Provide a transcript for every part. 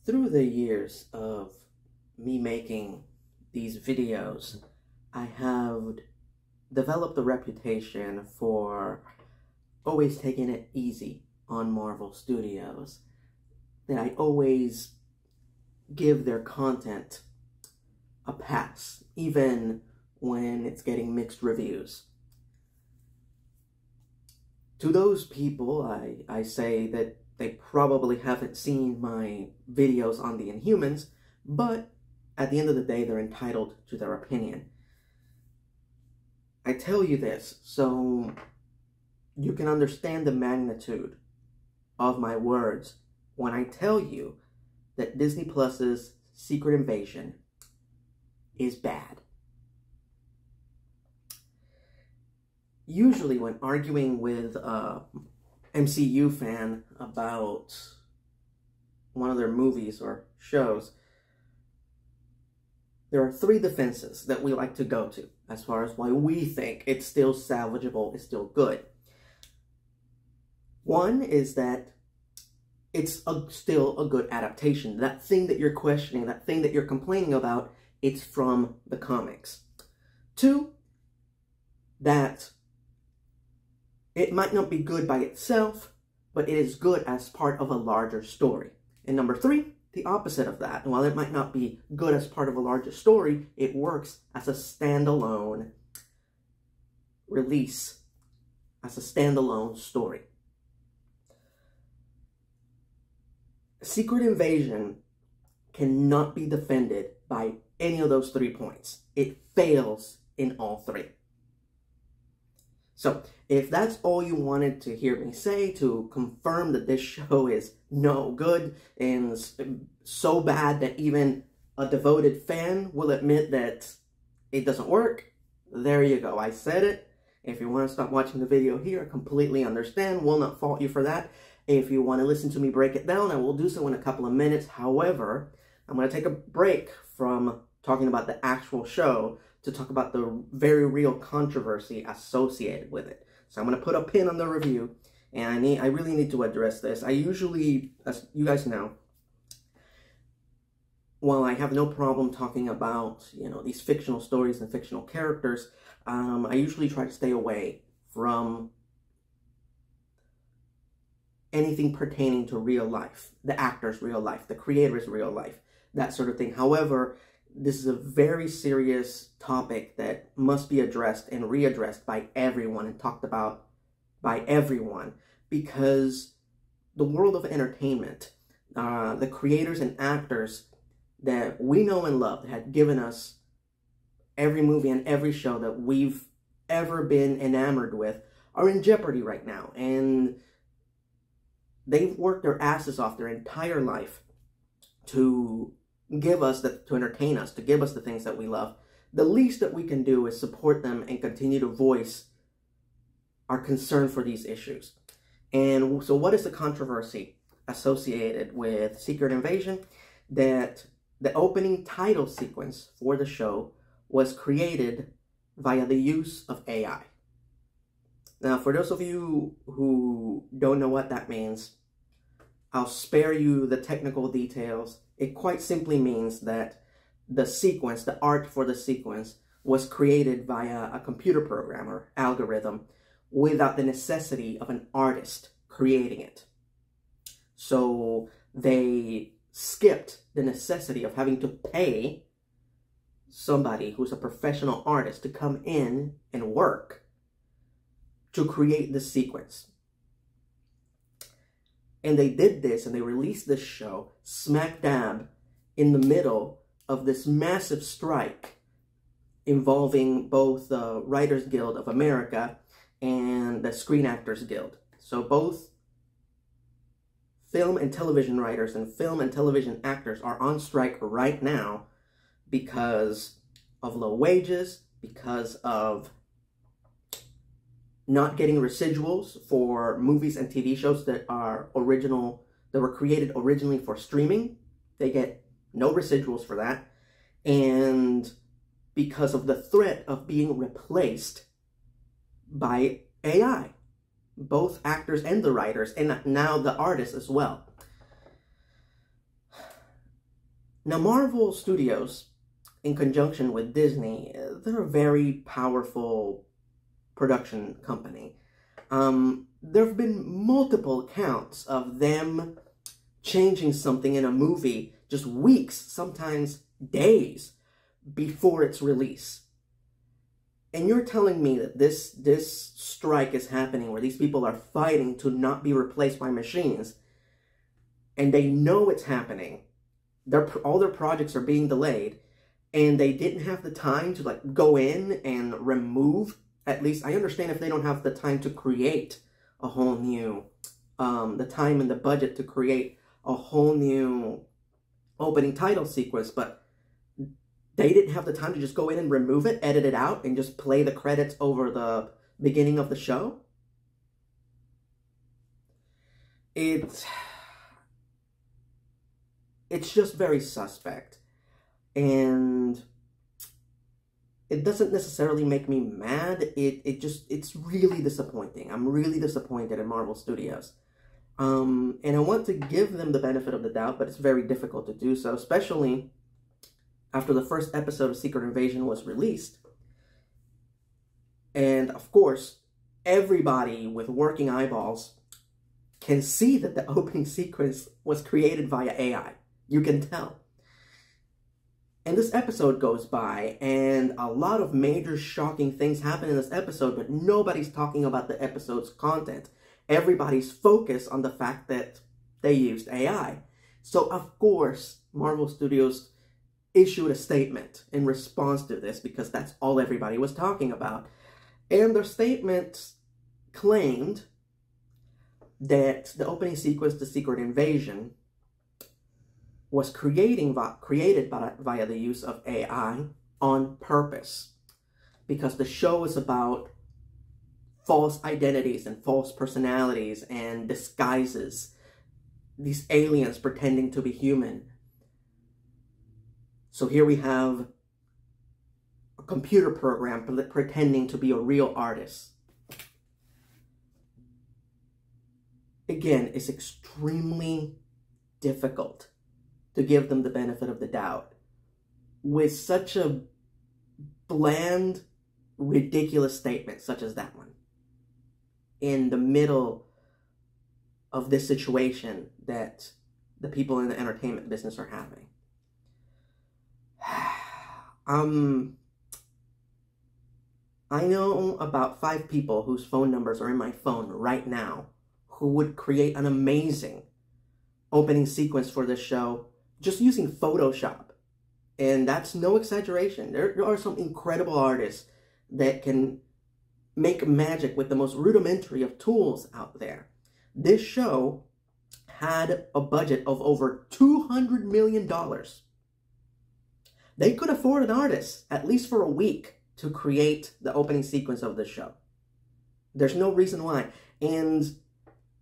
Through the years of me making these videos, I have developed a reputation for always taking it easy on Marvel Studios. That I always give their content a pass, even when it's getting mixed reviews. To those people, I say that they probably haven't seen my videos on the Inhumans, but at the end of the day, they're entitled to their opinion. I tell you this so you can understand the magnitude of my words when I tell you that Disney Plus's Secret Invasion is bad. Usually when arguing with a MCU fan about one of their movies or shows, there are three defenses that we like to go to as far as why we think it's still salvageable, it's still good. One is that it's still a good adaptation. That thing that you're questioning, that thing that you're complaining about, it's from the comics. Two, that it might not be good by itself, but it is good as part of a larger story. And number three, the opposite of that. And while it might not be good as part of a larger story, it works as a standalone release, as a standalone story. Secret Invasion cannot be defended by any of those 3 points. It fails in all three. So, if that's all you wanted to hear me say to confirm that this show is no good and so bad that even a devoted fan will admit that it doesn't work, there you go. I said it. If you want to stop watching the video here, I completely understand. Will not fault you for that. If you want to listen to me break it down, I will do so in a couple of minutes. However, I'm going to take a break from talking about the actual show to talk about the very real controversy associated with it. So I'm going to put a pin on the review, and I really need to address this. I usually, as you guys know, while I have no problem talking about, these fictional stories and fictional characters, I usually try to stay away from anything pertaining to real life, the actor's real life, the creator's real life, that sort of thing. However, this is a very serious topic that must be addressed and readdressed by everyone and talked about by everyone, because the world of entertainment, the creators and actors that we know and love that have given us every movie and every show that we've ever been enamored with are in jeopardy right now. And they've worked their asses off their entire life to give us, to entertain us, to give us the things that we love. The least that we can do is support them and continue to voice our concern for these issues. And so what is the controversy associated with Secret Invasion? That the opening title sequence for the show was created via the use of AI. Now, for those of you who don't know what that means, I'll spare you the technical details. It quite simply means that the sequence, the art for the sequence, was created via a computer program or algorithm without the necessity of an artist creating it. So they skipped the necessity of having to pay somebody who's a professional artist to come in and work to create the sequence. And they did this, and they released this show smack dab in the middle of this massive strike involving both the Writers Guild of America and the Screen Actors Guild. So both film and television writers and film and television actors are on strike right now because of low wages, because of not getting residuals for movies and TV shows that were created originally for streaming. They get no residuals for that. And because of the threat of being replaced by AI, both actors and the writers, and now the artists as well. Now, Marvel Studios, in conjunction with Disney, they're a very powerful production company. There have been multiple accounts of them changing something in a movie just weeks, sometimes days, before its release. And you're telling me that this strike is happening where these people are fighting to not be replaced by machines, and they know it's happening. All their projects are being delayed, and they didn't have the time to like go in and remove. At least I understand if they don't have the time to create a whole new, the time and the budget to create a whole new opening title sequence, but they didn't have the time to just go in and remove it, edit it out, and just play the credits over the beginning of the show. It's just very suspect. And it doesn't necessarily make me mad. It's really disappointing. I'm really disappointed in Marvel Studios. And I want to give them the benefit of the doubt, but it's very difficult to do so, especially after the first episode of Secret Invasion was released. And of course, everybody with working eyeballs can see that the opening sequence was created via AI. You can tell. And this episode goes by, and a lot of major shocking things happen in this episode, but nobody's talking about the episode's content. Everybody's focused on the fact that they used AI. So, of course, Marvel Studios issued a statement in response to this, because that's all everybody was talking about. And their statement claimed that the opening sequence to Secret Invasion was created via the use of AI on purpose, because the show is about false identities and false personalities and disguises, these aliens pretending to be human. So here we have a computer program pretending to be a real artist. Again, it's extremely difficult to give them the benefit of the doubt with such a bland, ridiculous statement such as that one in the middle of this situation that the people in the entertainment business are having. I know about 5 people whose phone numbers are in my phone right now who would create an amazing opening sequence for this show just using Photoshop. And that's no exaggeration. There are some incredible artists that can make magic with the most rudimentary of tools out there. This show had a budget of over $200 million. They could afford an artist, at least for a week, to create the opening sequence of this show. There's no reason why. And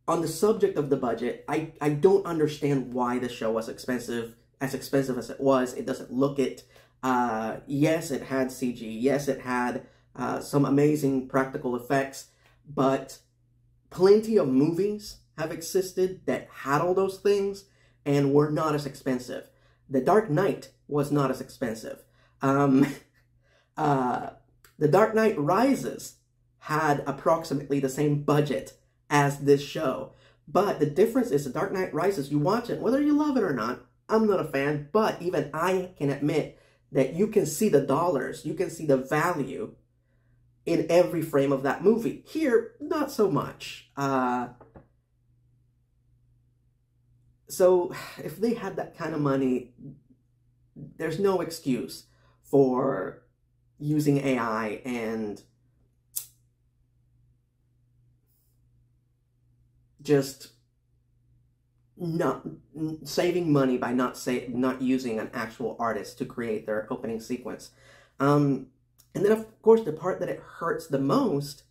on the subject of the budget, I don't understand why the show was expensive as it was. It doesn't look it. Yes, it had CG. Yes, it had some amazing practical effects. But plenty of movies have existed that had all those things and were not as expensive. The Dark Knight was not as expensive. The Dark Knight Rises had approximately the same budget as this show. But the difference is The Dark Knight Rises, you watch it, whether you love it or not, I'm not a fan, but even I can admit that you can see the dollars, you can see the value in every frame of that movie. Here, not so much. So if they had that kind of money, there's no excuse for using AI and just not saving money by not using an actual artist to create their opening sequence. And then, of course, the part that it hurts the most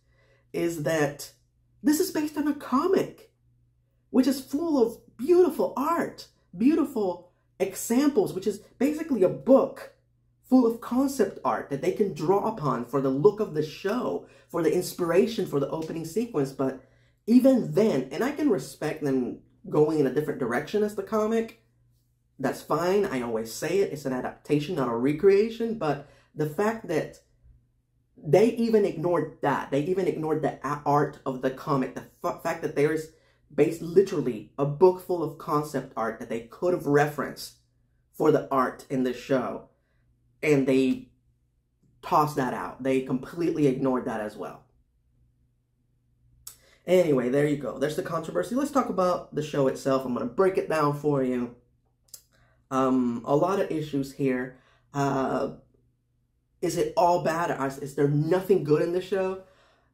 is that this is based on a comic, which is full of beautiful art, beautiful examples, which is basically a book full of concept art that they can draw upon for the look of the show, for the inspiration for the opening sequence. But even then, and I can respect them going in a different direction as the comic, That's fine. I always say it. It's an adaptation, not a recreation. But the fact that they even ignored that, they even ignored the art of the comic, the fact that there is literally a book full of concept art that they could have referenced for the art in this show, and they tossed that out. They completely ignored that as well. Anyway, there you go. There's the controversy. Let's talk about the show itself. I'm going to break it down for you. A lot of issues here. Is it all bad? Is there nothing good in the show?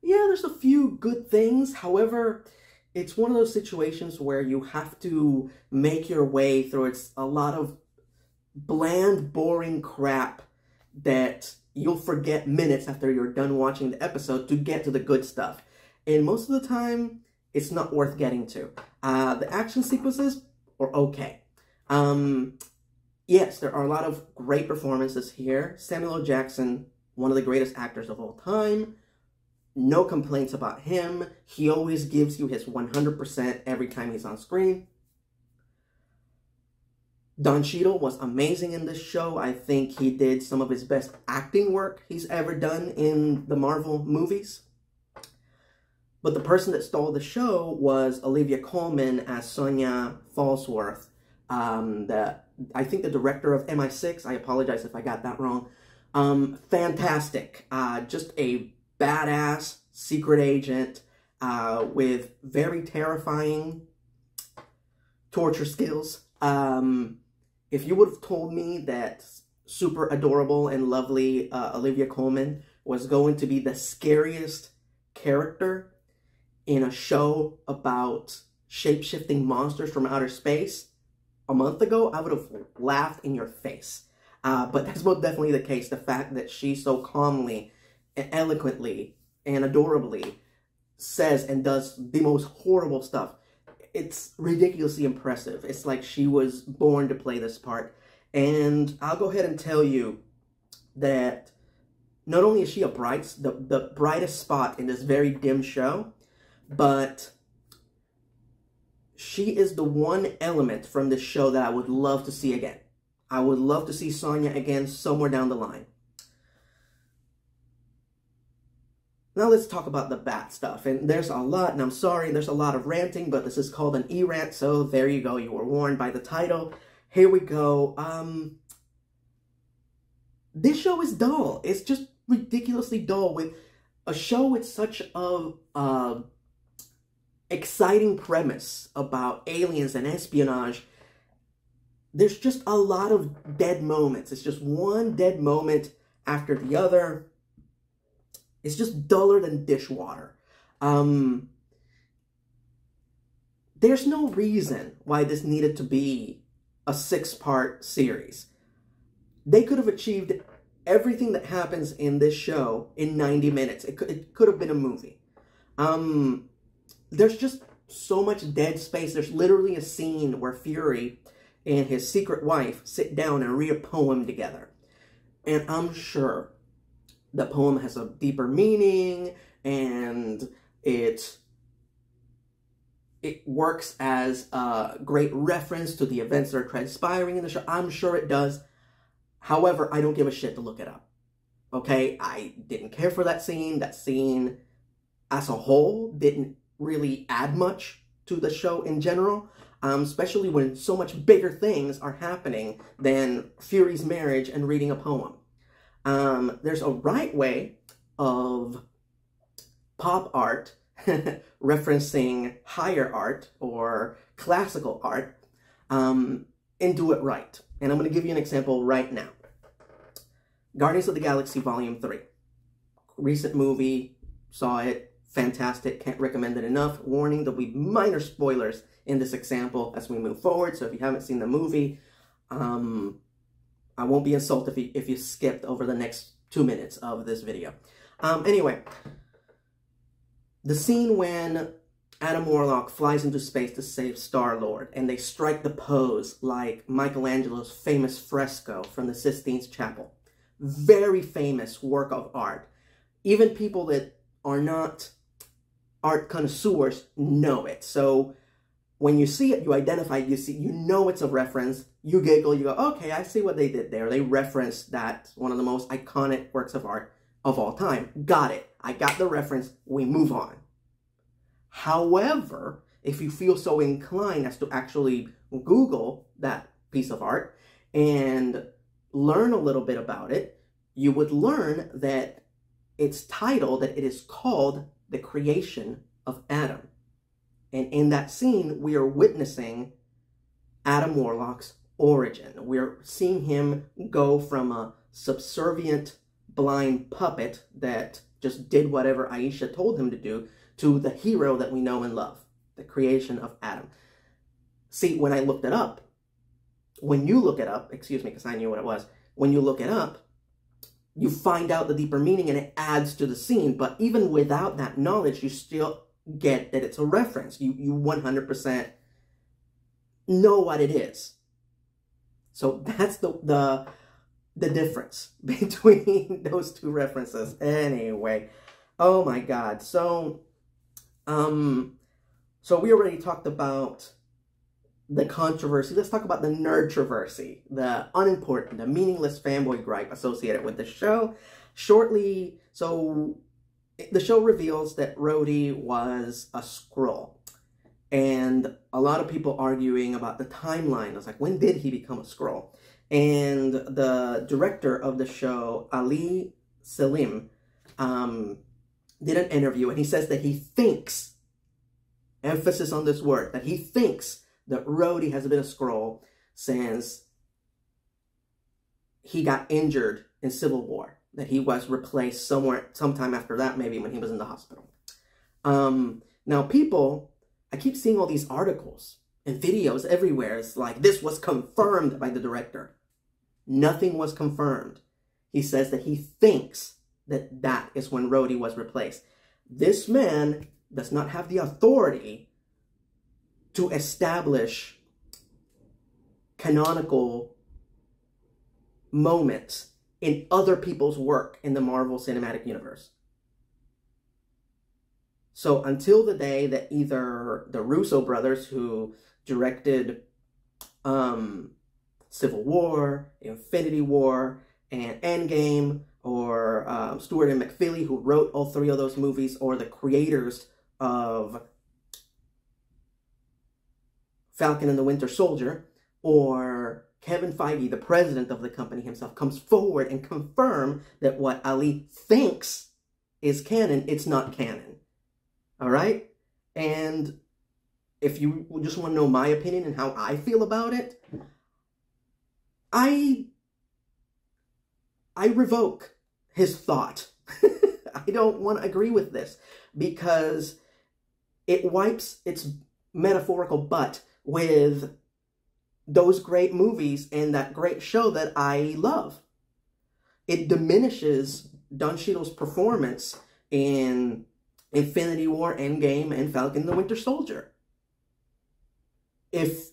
Yeah, there's a few good things. However, it's one of those situations where you have to make your way through. It's a lot of bland, boring crap that you'll forget minutes after you're done watching the episode to get to the good stuff. And most of the time, it's not worth getting to. The action sequences are okay. Yes, there are a lot of great performances here. Samuel L. Jackson, one of the greatest actors of all time. No complaints about him. He always gives you his 100% every time he's on screen. Don Cheadle was amazing in this show. I think he did some of his best acting work he's ever done in the Marvel movies. But the person that stole the show was Olivia Colman as Sonia Falsworth. I think the director of MI6, I apologize if I got that wrong. Fantastic. Just a badass secret agent with very terrifying torture skills. If you would have told me that super adorable and lovely Olivia Colman was going to be the scariest character in a show about shape-shifting monsters from outer space a month ago, I would have laughed in your face. But that's most definitely the case. The fact that she so calmly and eloquently and adorably says and does the most horrible stuff, it's ridiculously impressive. It's like she was born to play this part. And I'll go ahead and tell you that not only is she the brightest spot in this very dim show, but she is the one element from this show that I would love to see again. I would love to see Sonya again somewhere down the line. Now let's talk about the bad stuff. And there's a lot, and I'm sorry, there's a lot of ranting, but this is called an E-Rant, so there you go. You were warned by the title. Here we go. This show is dull. It's just ridiculously dull. With a show with such a exciting premise about aliens and espionage, there's just a lot of dead moments. It's just one dead moment after the other. It's just duller than dishwater. There's no reason why this needed to be a 6-part series. They could have achieved everything that happens in this show in 90 minutes. It could have been a movie. There's just so much dead space. There's literally a scene where Fury and his secret wife sit down and read a poem together. And I'm sure the poem has a deeper meaning, and it works as a great reference to the events that are transpiring in the show. I'm sure it does. However, I don't give a shit to look it up. Okay? I didn't care for that scene. That scene as a whole didn't really add much to the show in general, especially when so much bigger things are happening than Fury's marriage and reading a poem. There's a right way of pop art referencing higher art or classical art, and do it right. And I'm going to give you an example right now. Guardians of the Galaxy Volume 3. Recent movie, saw it. Fantastic, can't recommend it enough. Warning, there'll be minor spoilers in this example as we move forward. So if you haven't seen the movie, I won't be insulted if you skipped over the next 2 minutes of this video. Anyway, the scene when Adam Warlock flies into space to save Star-Lord, and they strike the pose like Michelangelo's famous fresco from the Sistine Chapel. Very famous work of art. Even people that are not art connoisseurs know it. So when you see it, you identify it, you know it's a reference, you giggle, you go, okay, I see what they did there. They referenced that, one of the most iconic works of art of all time. Got it. I got the reference. We move on. However, if you feel so inclined as to actually Google that piece of art and learn a little bit about it, you would learn that it's titled, that it is called The Creation of Adam. And in that scene, we are witnessing Adam Warlock's origin. We're seeing him go from a subservient, blind puppet that just did whatever Aisha told him to do, to the hero that we know and love, the creation of Adam. See, when I looked it up, when you look it up, excuse me, because I knew what it was, when you look it up, you find out the deeper meaning and it adds to the scene. But even without that knowledge, you still get that it's a reference. You 100% know what it is. So that's the difference between those two references. Anyway, oh my God. So we already talked about the controversy. Let's talk about the nerdtroversy, the unimportant, the meaningless fanboy gripe associated with the show. Shortly, so the show reveals that Rhodey was a Skrull. And a lot of people arguing about the timeline. I was like, when did he become a Skrull? And the director of the show, Ali Selim, did an interview, and he says that he thinks, emphasis on this word, that he thinks that Rhodey has been a Skrull since he got injured in Civil War, that he was replaced sometime after that, maybe when he was in the hospital. Now people, I keep seeing all these articles and videos everywhere. It's like, this was confirmed by the director. Nothing was confirmed. He says that he thinks that that is when Rhodey was replaced. This man does not have the authority to establish canonical moments in other people's work in the Marvel Cinematic Universe. So until the day that either the Russo brothers, who directed Civil War, Infinity War, and Endgame, or Stuart and McFeely, who wrote all three of those movies, or the creators of Falcon and the Winter Soldier, or Kevin Feige, the president of the company himself, comes forward and confirm that what Ali thinks is canon, it's not canon. All right? And if you just want to know my opinion and how I feel about it, I revoke his thought. I don't want to agree with this, because it wipes its metaphorical butt with those great movies and that great show that I love. It diminishes Don Cheadle's performance in Infinity War, Endgame, and Falcon and the Winter Soldier, if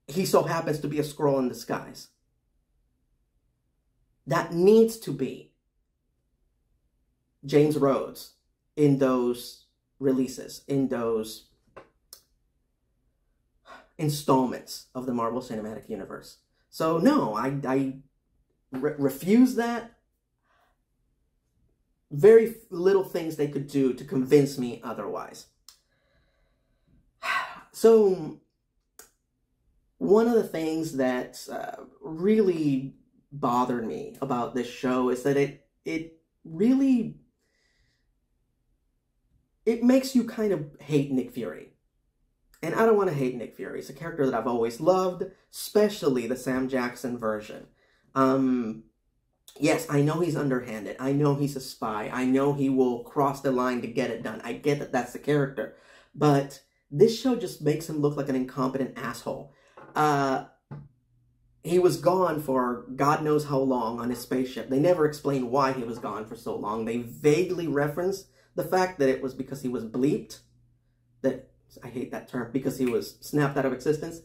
he so happens to be a Skrull in disguise. That needs to be James Rhodes in those releases, in those installments of the Marvel Cinematic Universe. So no, I refuse that. Very little things they could do to convince me otherwise. So one of the things that really bothered me about this show is that it really, it makes you kind of hate Nick Fury. And I don't want to hate Nick Fury. It's a character that I've always loved, especially the Sam Jackson version. Yes, I know he's underhanded. I know he's a spy. I know he will cross the line to get it done. I get that that's the character. But this show just makes him look like an incompetent asshole. He was gone for God knows how long on his spaceship. They never explained why he was gone for so long. They vaguely referenced the fact that it was because he was bleeped. That, I hate that term, because he was snapped out of existence.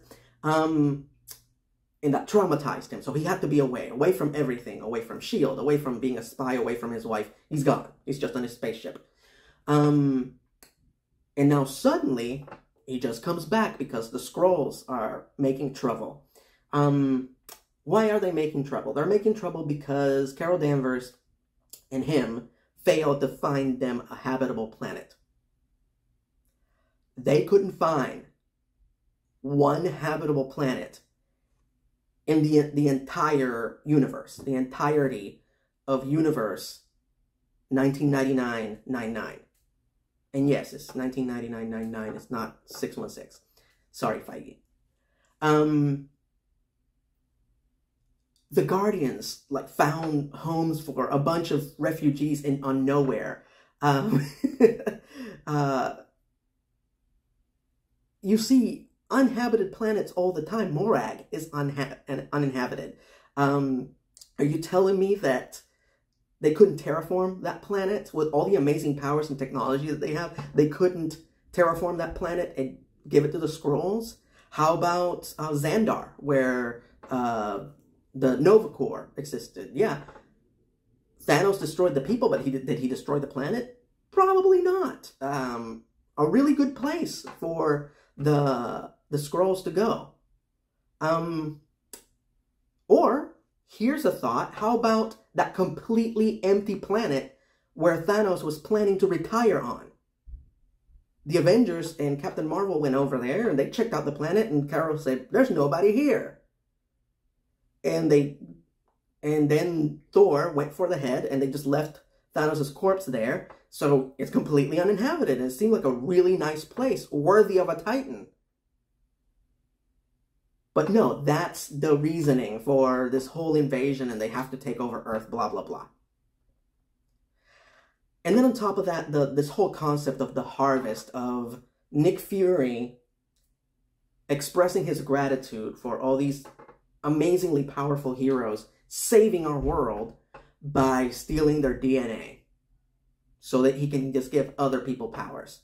And that traumatized him. So he had to be away from everything, away from S.H.I.E.L.D., away from being a spy, away from his wife. He's gone. He's just on his spaceship. And now suddenly, he just comes back because the Skrulls are making trouble. Why are they making trouble? They're making trouble because Carol Danvers and him failed to find them a habitable planet. They couldn't find one habitable planet in the entire universe, the entirety of universe 1999-99. And yes, it's 1999-99. It's not 616. Sorry, Feige. The Guardians found homes for a bunch of refugees on nowhere. You see uninhabited planets all the time. Morag is uninhabited. Are you telling me that they couldn't terraform that planet with all the amazing powers and technology that they have? They couldn't terraform that planet and give it to the Skrulls? How about Xandar, where the Nova Corps existed? Yeah, Thanos destroyed the people, but did he destroy the planet? Probably not. A really good place for the Skrulls to go. Or here's a thought: how about that completely empty planet where Thanos was planning to retire on? The Avengers and Captain Marvel went over there and they checked out the planet, and Carol said, "There's nobody here." And then Thor went for the head, and they just left Thanos' corpse there. So it's completely uninhabited, and it seemed like a really nice place, worthy of a Titan. But no, that's the reasoning for this whole invasion, and they have to take over Earth, blah, blah, blah. And then on top of that, this whole concept of the harvest, of Nick Fury expressing his gratitude for all these amazingly powerful heroes saving our world by stealing their DNA so that he can just give other people powers.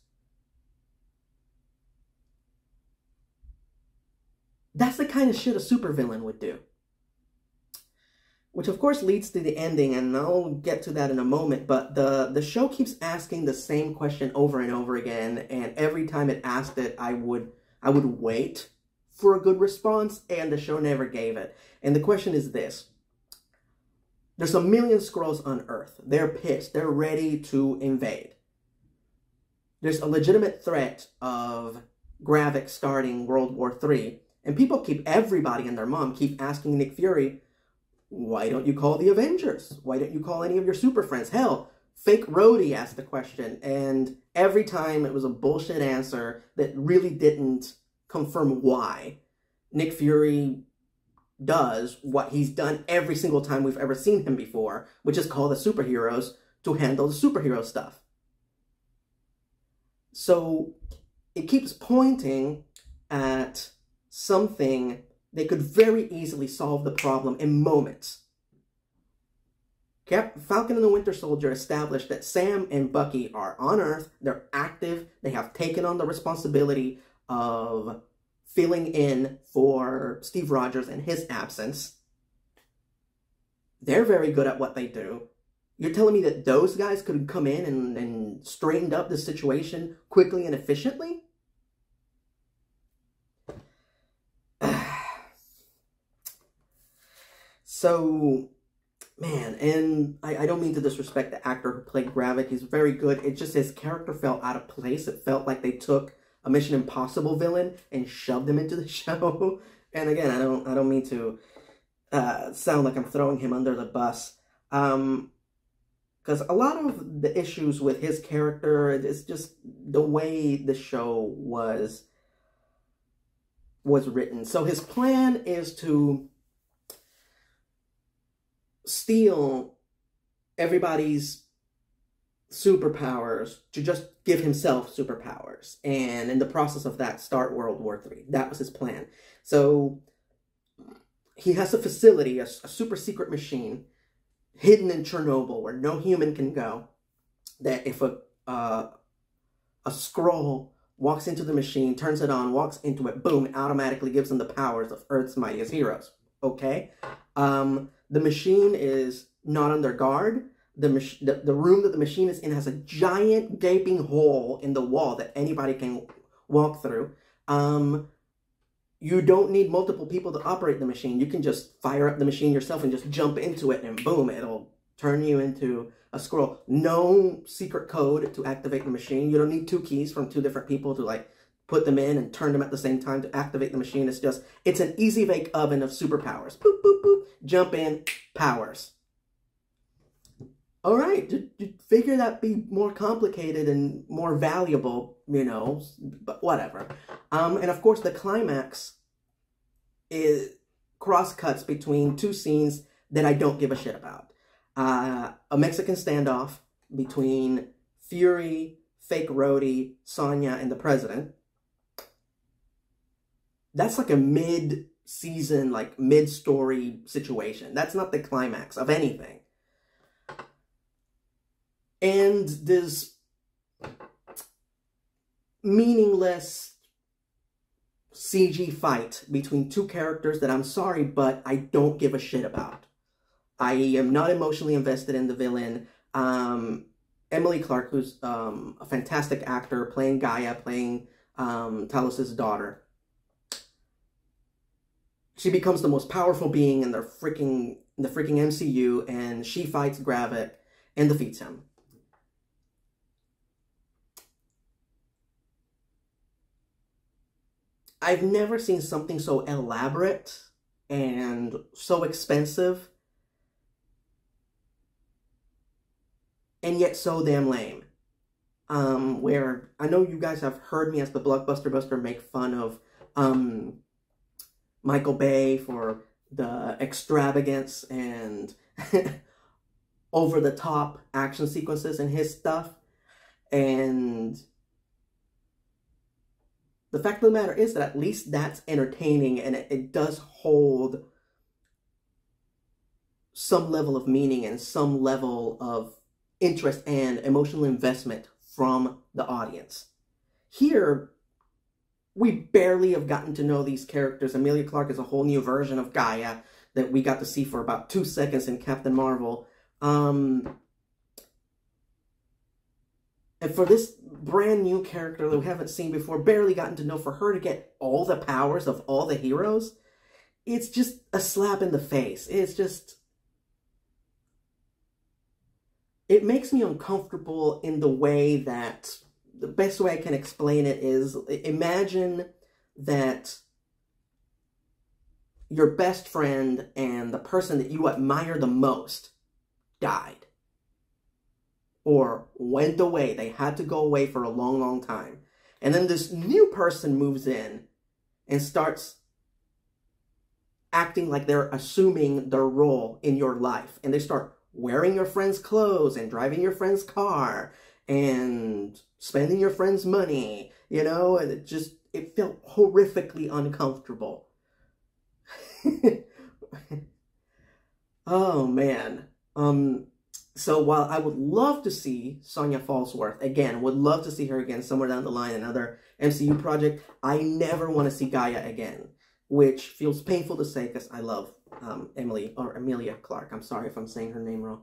That's the kind of shit a supervillain would do. Which of course leads to the ending, and I'll get to that in a moment, but the show keeps asking the same question over and over again, and every time it asked it, I would wait for a good response, and the show never gave it. And the question is this: there's a million Skrulls on Earth. They're pissed. They're ready to invade. There's a legitimate threat of Gravik starting World War III. And everybody and their mom keep asking Nick Fury, why don't you call the Avengers? Why don't you call any of your super friends? Hell, fake Rhodey asked the question. And every time it was a bullshit answer that really didn't confirm why. Nick Fury does what he's done every single time we've ever seen him before, which is call the superheroes to handle the superhero stuff. So it keeps pointing at something they could very easily solve the problem in moments. Falcon and the Winter Soldier established that Sam and Bucky are on Earth, they're active, they have taken on the responsibility of filling in for Steve Rogers in his absence. They're very good at what they do. You're telling me that those guys could come in and straightened up the situation quickly and efficiently? So, man, and I don't mean to disrespect the actor who played Gravik. He's very good. It just, his character felt out of place. It felt like they took a Mission Impossible villain and shoved him into the show. And again, I don't mean to sound like I'm throwing him under the bus. Because a lot of the issues with his character is just the way the show was written. So his plan is to steal everybody's superpowers to just give himself superpowers, and in the process of that, start World War III. That was his plan. So he has a facility, a super secret machine, hidden in Chernobyl, where no human can go, that if a Skrull walks into the machine, turns it on, walks into it, boom, it automatically gives them the powers of Earth's mightiest heroes. Okay? The machine is not under guard. The room that the machine is in has a giant gaping hole in the wall that anybody can walkthrough. You don't need multiple people to operate the machine. You can just fire up the machine yourself and just jump into it, and boom, it'll turn you into a squirrel. No secret code to activate the machine. You don't need 2 keys from 2 different people to like put them in and turn them at the same time to activate the machine. It's an easy bake oven of superpowers. Boop, boop, boop. Jump in, powers. All right, you figure that'd be more complicated and more valuable, you know, but whatever. And of course, the climax is cross-cuts between 2 scenes that I don't give a shit about. A Mexican standoff between Fury, fake Rhodey, Sonya, and the president. That's like a mid-season, like mid-story situation. That's not the climax of anything. And this meaningless CG fight between 2 characters that I'm sorry, but I don't give a shit about. I am not emotionally invested in the villain. Emily Clark, who's a fantastic actor, playing Gaia, playing Talos' daughter. She becomes the most powerful being in the freaking MCU, and she fights Gravik and defeats him. I've never seen something so elaborate and so expensive and yet so damn lame. Where I know you guys have heard me as the Blockbuster Buster make fun of Michael Bay for the extravagance and over-the-top action sequences in his stuff. And the fact of the matter is that at least that's entertaining, and it does hold some level of meaning and some level of interest and emotional investment from the audience. Here, we barely have gotten to know these characters. Emilia Clarke is a whole new version of Gaia that we got to see for about 2 seconds in Captain Marvel. And for this brand new character that we haven't seen before, barely gotten to know, for her to get all the powers of all the heroes, it's just a slap in the face. It's just... it makes me uncomfortable in the way that... the best way I can explain it is, imagine that your best friend and the person that you admire the most died. Or went away. They had to go away for a long, long time. And then this new person moves in and starts acting like they're assuming their role in your life. And they start wearing your friend's clothes and driving your friend's car and spending your friend's money, you know, and it felt horrifically uncomfortable. Oh, man. So while I would love to see Sonya Falsworth, again, would love to see her again somewhere down the line, another MCU project, I never want to see Gaia again, which feels painful to say because I love Emilia Clarke. I'm sorry if I'm saying her name wrong.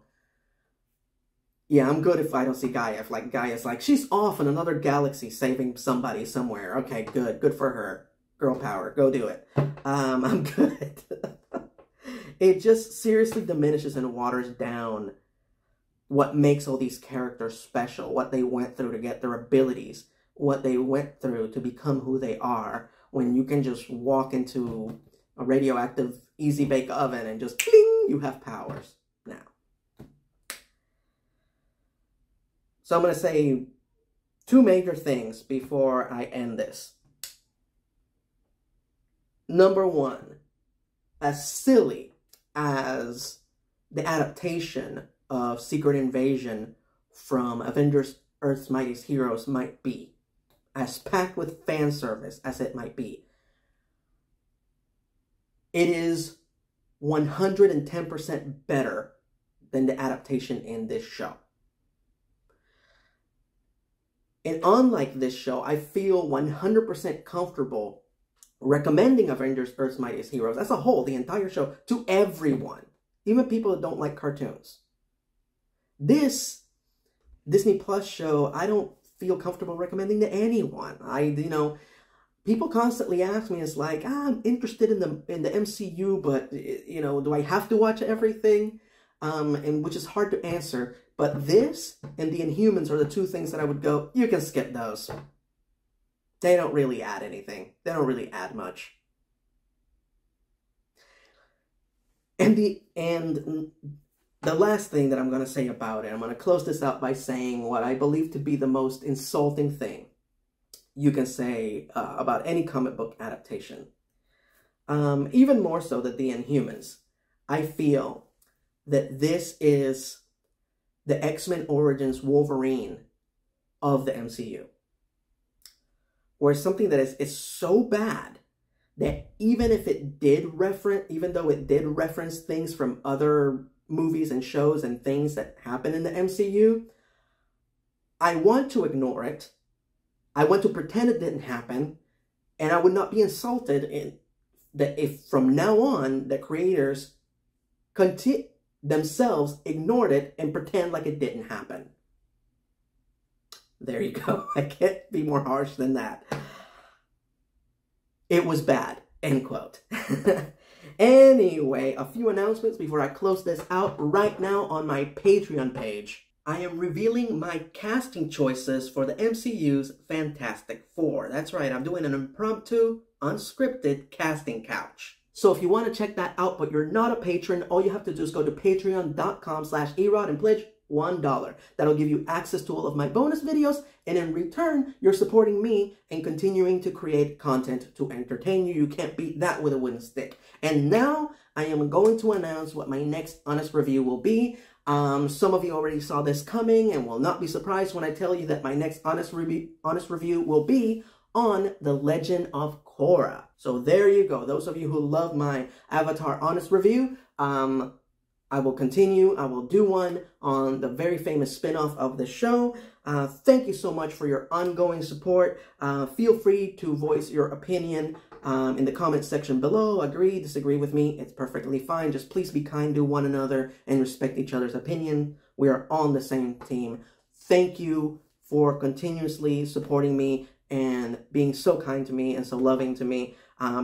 Yeah, I'm good if I don't see Gaia. If, like, Gaia's like, she's off in another galaxy saving somebody somewhere. Okay, good. Good for her. Girl power. Go do it. I'm good. It just seriously diminishes and waters down what makes all these characters special, what they went through to get their abilities, what they went through to become who they are, when you can just walk into a radioactive easy bake oven and just, bling, you have powers now. So I'm going to say 2 major things before I end this. Number 1, as silly as the adaptation of Secret Invasion from Avengers Earth's Mightiest Heroes might be, as packed with fan service as it might be, it is 110% better than the adaptation in this show. And unlike this show, I feel 100% comfortable recommending Avengers Earth's Mightiest Heroes as a whole, the entire show, to everyone, even people that don't like cartoons. This Disney Plus show, I don't feel comfortable recommending to anyone. People constantly ask me, it's like, I'm interested in the MCU, but, do I have to watch everything? And which is hard to answer. But this and the Inhumans are the two things that I would go, you can skip those. They don't really add anything. They don't really add much. And the last thing that I'm going to say about it, I'm going to close this out by saying what I believe to be the most insulting thing you can say about any comic book adaptation. Even more so than the Inhumans. I feel that this is the X-Men Origins Wolverine of the MCU. Or something that is so bad that even though it did reference things from other movies and shows and things that happen in the MCU, I want to ignore it. I want to pretend it didn't happen, and I would not be insulted that if from now on the creators themselves ignored it and pretend like it didn't happen. There you go. I can't be more harsh than that. It was bad. End quote. Anyway, a few announcements before I close this out. Right now on my Patreon page, I am revealing my casting choices for the MCU's Fantastic Four. That's right, I'm doing an impromptu, unscripted casting couch. So if you want to check that out, but you're not a patron, all you have to do is go to patreon.com/ERod and pledge $1. That'll give you access to all of my bonus videos, and in return, you're supporting me and continuing to create content to entertain you. You can't beat that with a wooden stick. And now, I am going to announce what my next honest review will be. Some of you already saw this coming and will not be surprised when I tell you that my next honest review will be on The Legend of Korra. So there you go. Those of you who love my Avatar honest review, I will continue. I will do one on the very famous spin-off of the show. Thank you so much for your ongoing support. Feel free to voice your opinion in the comment section below. Agree, disagree with me. It's perfectly fine. Just please be kind to one another and respect each other's opinion. We are on the same team. Thank you for continuously supporting me and being so kind to me and so loving to me.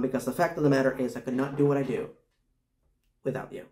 Because the fact of the matter is I could not do what I do without you.